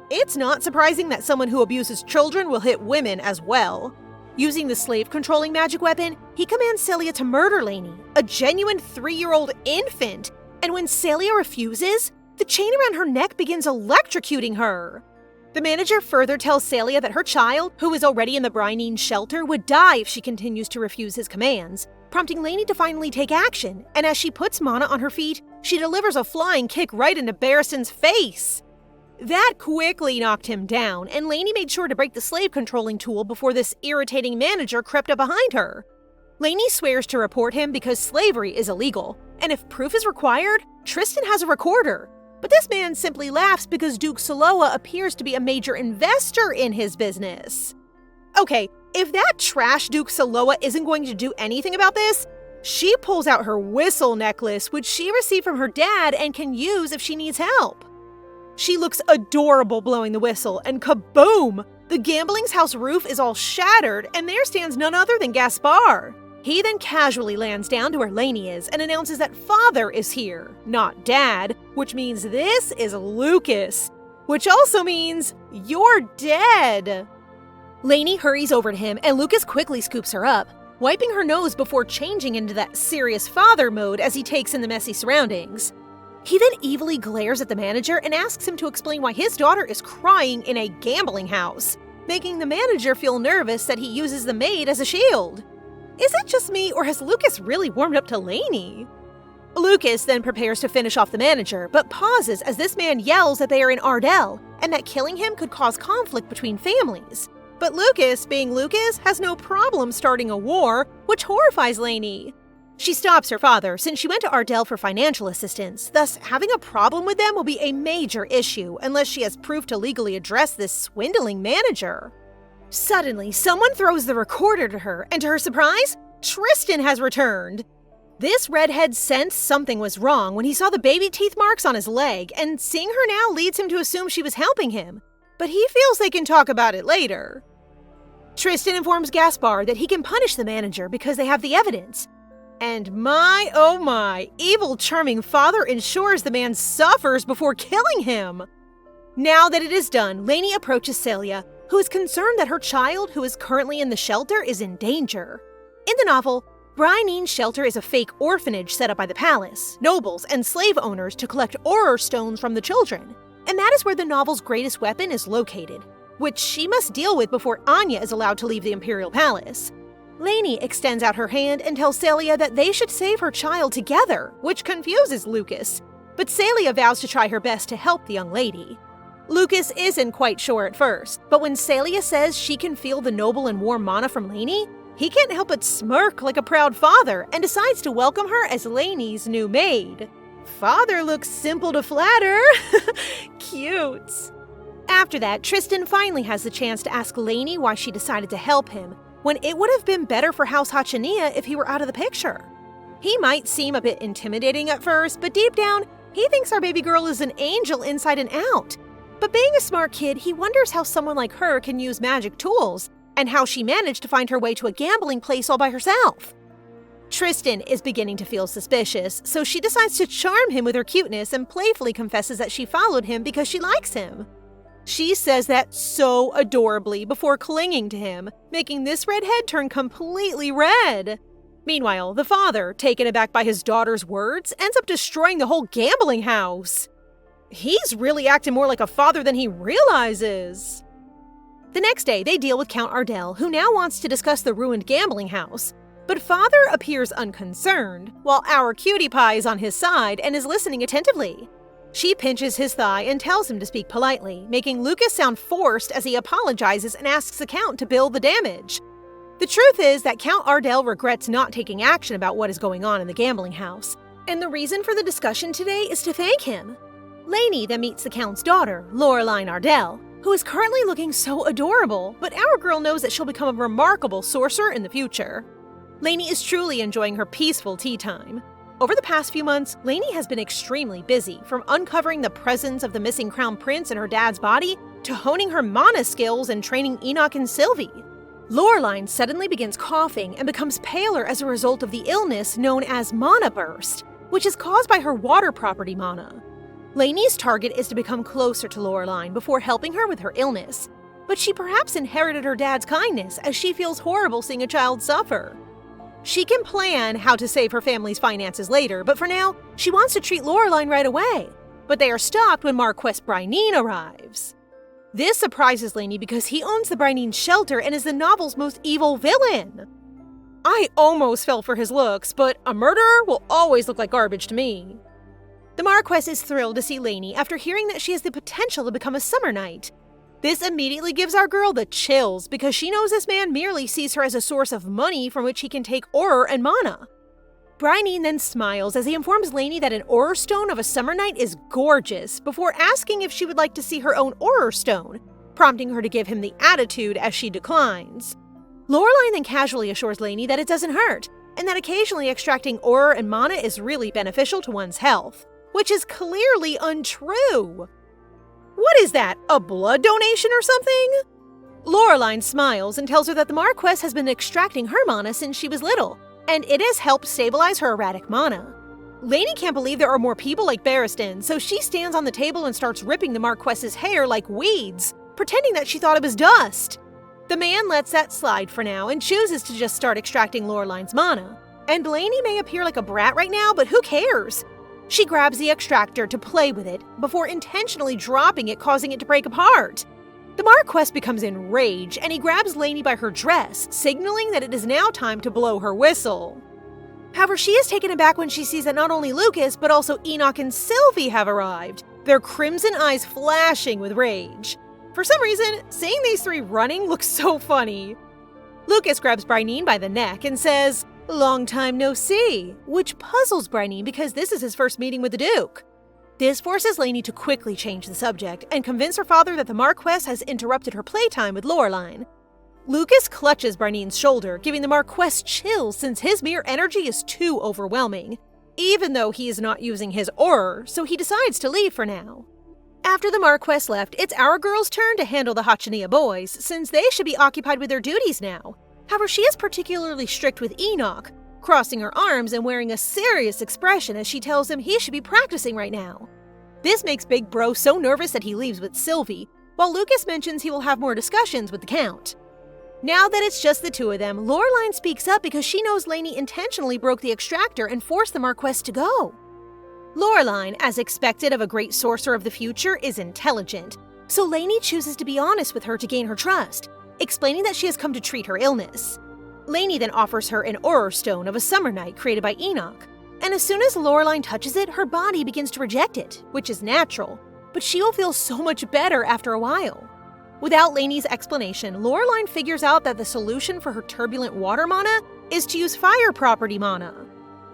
It's not surprising that someone who abuses children will hit women as well. Using the slave-controlling magic weapon, he commands Celia to murder Lainey, a genuine 3-year-old infant, and when Celia refuses, the chain around her neck begins electrocuting her. The manager further tells Celia that her child, who is already in the Brynine shelter, would die if she continues to refuse his commands, prompting Lainey to finally take action, and as she puts mana on her feet, she delivers a flying kick right into Barristan's face. That quickly knocked him down, and Lainey made sure to break the slave-controlling tool before this irritating manager crept up behind her. Lainey swears to report him because slavery is illegal, and if proof is required, Tristan has a recorder. But this man simply laughs because Duke Saloa appears to be a major investor in his business. Okay, if that trash Duke Saloa isn't going to do anything about this, she pulls out her whistle necklace, which she received from her dad and can use if she needs help. She looks adorable blowing the whistle, and kaboom! The gambling's house roof is all shattered, and there stands none other than Gaspar. He then casually lands down to where Lainey is and announces that father is here, not dad, which means this is Lucas, which also means you're dead. Lainey hurries over to him, and Lucas quickly scoops her up, wiping her nose before changing into that serious father mode as he takes in the messy surroundings. He then evilly glares at the manager and asks him to explain why his daughter is crying in a gambling house, making the manager feel nervous that he uses the maid as a shield. Is it just me, or has Lucas really warmed up to Lainey? Lucas then prepares to finish off the manager, but pauses as this man yells that they are in Ardell, and that killing him could cause conflict between families. But Lucas, being Lucas, has no problem starting a war, which horrifies Lainey. She stops her father since she went to Ardell for financial assistance, thus having a problem with them will be a major issue unless she has proof to legally address this swindling manager. Suddenly, someone throws the recorder to her, and to her surprise, Tristan has returned. This redhead sensed something was wrong when he saw the baby teeth marks on his leg, and seeing her now leads him to assume she was helping him. But he feels they can talk about it later. Tristan informs Gaspar that he can punish the manager because they have the evidence. And my, oh my, evil charming father ensures the man suffers before killing him. Now that it is done, Lainey approaches Celia, who is concerned that her child, who is currently in the shelter, is in danger. In the novel, Brynine's shelter is a fake orphanage set up by the palace, nobles, and slave owners to collect auror stones from the children. And that is where the novel's greatest weapon is located, which she must deal with before Anya is allowed to leave the imperial palace. Lainey extends out her hand and tells Celia that they should save her child together, which confuses Lucas. But Celia vows to try her best to help the young lady. Lucas isn't quite sure at first, but when Celia says she can feel the noble and warm mana from Lainey, he can't help but smirk like a proud father and decides to welcome her as Lainey's new maid. Father looks simple to flatter. Cute. After that, Tristan finally has the chance to ask Lainey why she decided to help him, when it would have been better for House Hachania if he were out of the picture. He might seem a bit intimidating at first, but deep down, he thinks our baby girl is an angel inside and out. But being a smart kid, he wonders how someone like her can use magic tools, and how she managed to find her way to a gambling place all by herself. Tristan is beginning to feel suspicious, so she decides to charm him with her cuteness and playfully confesses that she followed him because she likes him. She says that so adorably before clinging to him, making this redhead turn completely red. Meanwhile, the father, taken aback by his daughter's words, ends up destroying the whole gambling house. He's really acting more like a father than he realizes. The next day, they deal with Count Ardell, who now wants to discuss the ruined gambling house. But father appears unconcerned, while our cutie pie is on his side and is listening attentively. She pinches his thigh and tells him to speak politely, making Lucas sound forced as he apologizes and asks the Count to bill the damage. The truth is that Count Ardell regrets not taking action about what is going on in the gambling house, and the reason for the discussion today is to thank him. Lainey then meets the Count's daughter, Lureline Ardell, who is currently looking so adorable, but our girl knows that she'll become a remarkable sorcerer in the future. Lainey is truly enjoying her peaceful tea time. Over the past few months, Lainey has been extremely busy, from uncovering the presence of the missing crown prince in her dad's body to honing her mana skills and training Enoch and Sylvie. Lureline suddenly begins coughing and becomes paler as a result of the illness known as mana burst, which is caused by her water property mana. Lainey's target is to become closer to Lureline before helping her with her illness, but she perhaps inherited her dad's kindness as she feels horrible seeing a child suffer. She can plan how to save her family's finances later, but for now, she wants to treat Lureline right away. But they are stopped when Marquest Brynine arrives. This surprises Lainey because he owns the Brynine shelter and is the novel's most evil villain. I almost fell for his looks, but a murderer will always look like garbage to me. The Marquess is thrilled to see Lainey after hearing that she has the potential to become a summer knight. This immediately gives our girl the chills because she knows this man merely sees her as a source of money from which he can take auror and mana. Brynine then smiles as he informs Lainey that an auror stone of a summer knight is gorgeous before asking if she would like to see her own auror stone, prompting her to give him the attitude as she declines. Lureline then casually assures Lainey that it doesn't hurt, and that occasionally extracting auror and mana is really beneficial to one's health, which is clearly untrue. What is that, a blood donation or something? Lureline smiles and tells her that the Marquess has been extracting her mana since she was little, and it has helped stabilize her erratic mana. Lainey can't believe there are more people like Barristan, so she stands on the table and starts ripping the Marquess's hair like weeds, pretending that she thought it was dust. The man lets that slide for now and chooses to just start extracting Lureline's mana. And Lainey may appear like a brat right now, but who cares? She grabs the extractor to play with it, before intentionally dropping it, causing it to break apart. The Marquess becomes enraged, and he grabs Lainey by her dress, signaling that it is now time to blow her whistle. However, she is taken aback when she sees that not only Lucas, but also Enoch and Sylvie have arrived, their crimson eyes flashing with rage. For some reason, seeing these three running looks so funny. Lucas grabs Bryneen by the neck and says, "Long time no see," which puzzles Bryneen because this is his first meeting with the Duke. This forces Lainey to quickly change the subject and convince her father that the Marquest has interrupted her playtime with Lureline. Lucas clutches Bryneen's shoulder, giving the Marquest chills since his mere energy is too overwhelming, even though he is not using his aura, so he decides to leave for now. After the Marquest left, it's our girl's turn to handle the Hachania boys, since they should be occupied with their duties now. However, she is particularly strict with Enoch, crossing her arms and wearing a serious expression as she tells him he should be practicing right now. This makes Big Bro so nervous that he leaves with Sylvie, while Lucas mentions he will have more discussions with the Count. Now that it's just the two of them, Lureline speaks up because she knows Lainey intentionally broke the extractor and forced the Marquest to go. Lureline, as expected of a great sorcerer of the future, is intelligent, so Lainey chooses to be honest with her to gain her trust, explaining that she has come to treat her illness. Lainey then offers her an aura stone of a summer night created by Enoch, and as soon as Lureline touches it, her body begins to reject it, which is natural, but she will feel so much better after a while. Without Lainey's explanation, Lureline figures out that the solution for her turbulent water mana is to use fire property mana.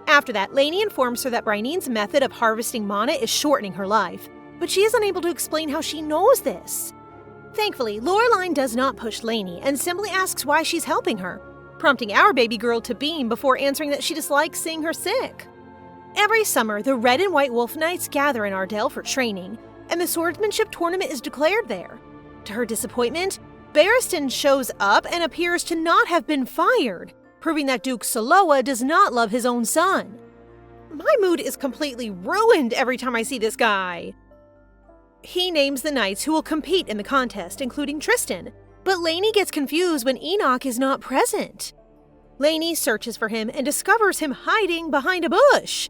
After that, Lainey informs her that Bryneen's method of harvesting mana is shortening her life, but she is unable to explain how she knows this. Thankfully, Lureline does not push Lainey and simply asks why she's helping her, prompting our baby girl to beam before answering that she dislikes seeing her sick. Every summer, the Red and White Wolf Knights gather in Ardell for training, and the Swordsmanship tournament is declared there. To her disappointment, Barristan shows up and appears to not have been fired, proving that Duke Saloa does not love his own son. My mood is completely ruined every time I see this guy. He names the knights who will compete in the contest, including Tristan, but Lainey gets confused when Enoch is not present. Lainey searches for him and discovers him hiding behind a bush.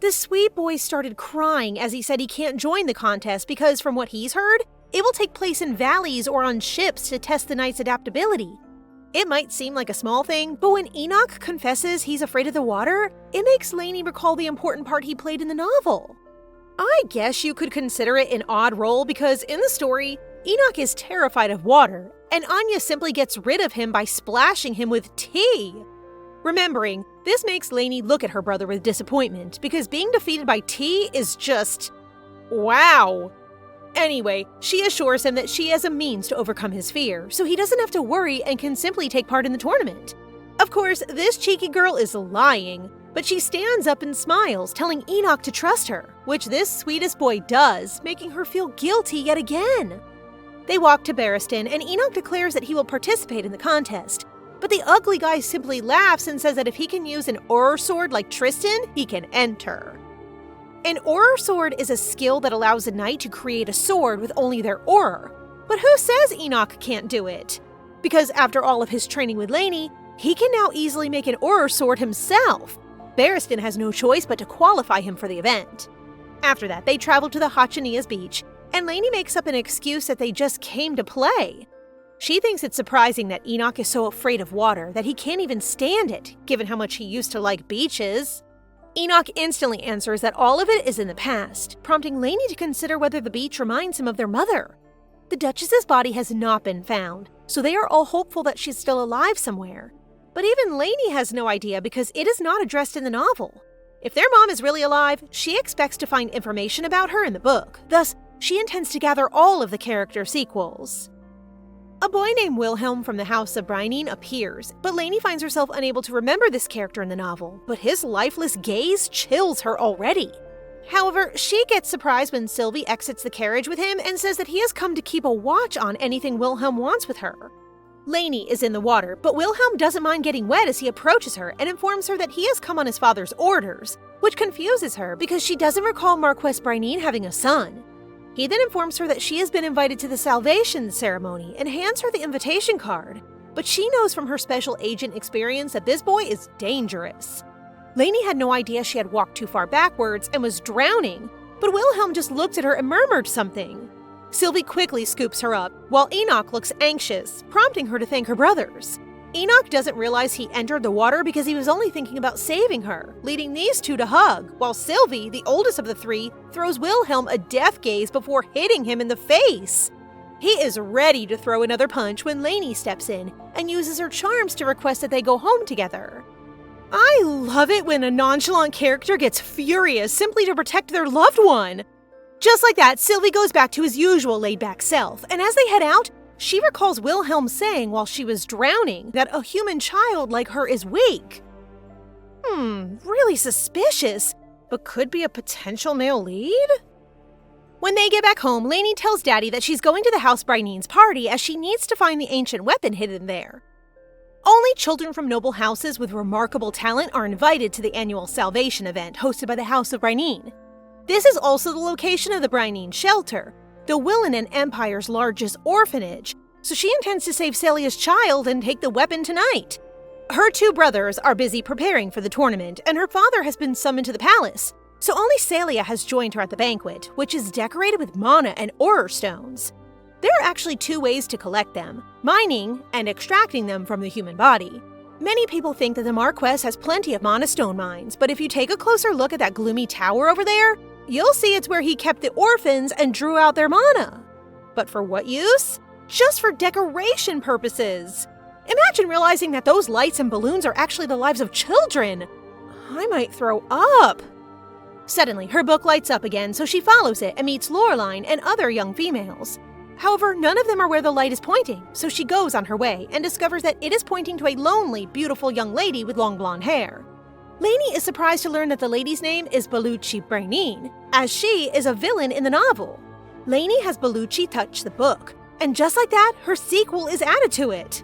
The sweet boy started crying as he said he can't join the contest because, from what he's heard, it will take place in valleys or on ships to test the knight's adaptability. It might seem like a small thing, but when Enoch confesses he's afraid of the water, it makes Lainey recall the important part he played in the novel. I guess you could consider it an odd role because in the story, Enoch is terrified of water, and Anya simply gets rid of him by splashing him with tea. Remembering, this makes Lainey look at her brother with disappointment because being defeated by tea is just... wow. Anyway, she assures him that she has a means to overcome his fear, so he doesn't have to worry and can simply take part in the tournament. Of course, this cheeky girl is lying, but she stands up and smiles, telling Enoch to trust her, which this sweetest boy does, making her feel guilty yet again. They walk to Barristan, and Enoch declares that he will participate in the contest, but the ugly guy simply laughs and says that if he can use an aura sword like Tristan, he can enter. An aura sword is a skill that allows a knight to create a sword with only their aura. But who says Enoch can't do it? Because after all of his training with Lainey, he can now easily make an aura sword himself. Barristan has no choice but to qualify him for the event. After that, they travel to the Hachania's beach, and Lainey makes up an excuse that they just came to play. She thinks it's surprising that Enoch is so afraid of water that he can't even stand it, given how much he used to like beaches. Enoch instantly answers that all of it is in the past, prompting Lainey to consider whether the beach reminds him of their mother. The Duchess's body has not been found, so they are all hopeful that she's still alive somewhere. But even Lainey has no idea because it is not addressed in the novel. If their mom is really alive, she expects to find information about her in the book, thus, she intends to gather all of the character sequels. A boy named Wilhelm from the house of Bryneen appears, but Lainey finds herself unable to remember this character in the novel, but his lifeless gaze chills her already. However, she gets surprised when Sylvie exits the carriage with him and says that he has come to keep a watch on anything Wilhelm wants with her. Lainey is in the water, but Wilhelm doesn't mind getting wet as he approaches her and informs her that he has come on his father's orders, which confuses her because she doesn't recall Marquest Bryneen having a son. He then informs her that she has been invited to the salvation ceremony and hands her the invitation card, but she knows from her special agent experience that this boy is dangerous. Lainey had no idea she had walked too far backwards and was drowning, but Wilhelm just looked at her and murmured something. Sylvie quickly scoops her up, while Enoch looks anxious, prompting her to thank her brothers. Enoch doesn't realize he entered the water because he was only thinking about saving her, leading these two to hug, while Sylvie, the oldest of the three, throws Wilhelm a death gaze before hitting him in the face. He is ready to throw another punch when Lainey steps in and uses her charms to request that they go home together. I love it when a nonchalant character gets furious simply to protect their loved one. Just like that, Sylvie goes back to his usual laid-back self, and as they head out, she recalls Wilhelm saying while she was drowning that a human child like her is weak. Really suspicious, but could be a potential male lead? When they get back home, Lainey tells Daddy that she's going to the House Brynine's party as she needs to find the ancient weapon hidden there. Only children from noble houses with remarkable talent are invited to the annual Salvation event hosted by the House of Brynine. This is also the location of the Brynine Shelter, the Wilhelm Empire's largest orphanage, so she intends to save Celia's child and take the weapon tonight. Her two brothers are busy preparing for the tournament, and her father has been summoned to the palace, so only Celia has joined her at the banquet, which is decorated with mana and aura stones. There are actually two ways to collect them, mining and extracting them from the human body. Many people think that the Marquest has plenty of mana stone mines, but if you take a closer look at that gloomy tower over there, you'll see it's where he kept the orphans and drew out their mana. But for what use? Just for decoration purposes. Imagine realizing that those lights and balloons are actually the lives of children. I might throw up. Suddenly, her book lights up again, so she follows it and meets Lureline and other young females. However, none of them are where the light is pointing, so she goes on her way and discovers that it is pointing to a lonely, beautiful young lady with long blonde hair. Lainey is surprised to learn that the lady's name is Bellucci Brynine, as she is a villain in the novel. Lainey has Bellucci touch the book, and just like that, her sequel is added to it.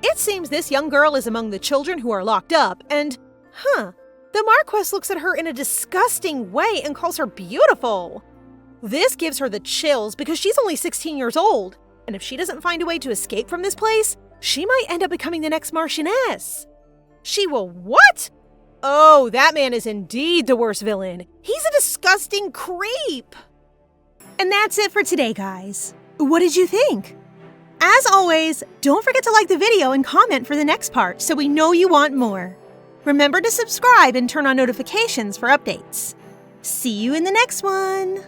It seems this young girl is among the children who are locked up, and, the Marquest looks at her in a disgusting way and calls her beautiful. This gives her the chills because she's only 16 years old, and if she doesn't find a way to escape from this place, she might end up becoming the next Marchioness. She will what? Oh, that man is indeed the worst villain. He's a disgusting creep. And that's it for today, guys. What did you think? As always, don't forget to like the video and comment for the next part so we know you want more. Remember to subscribe and turn on notifications for updates. See you in the next one.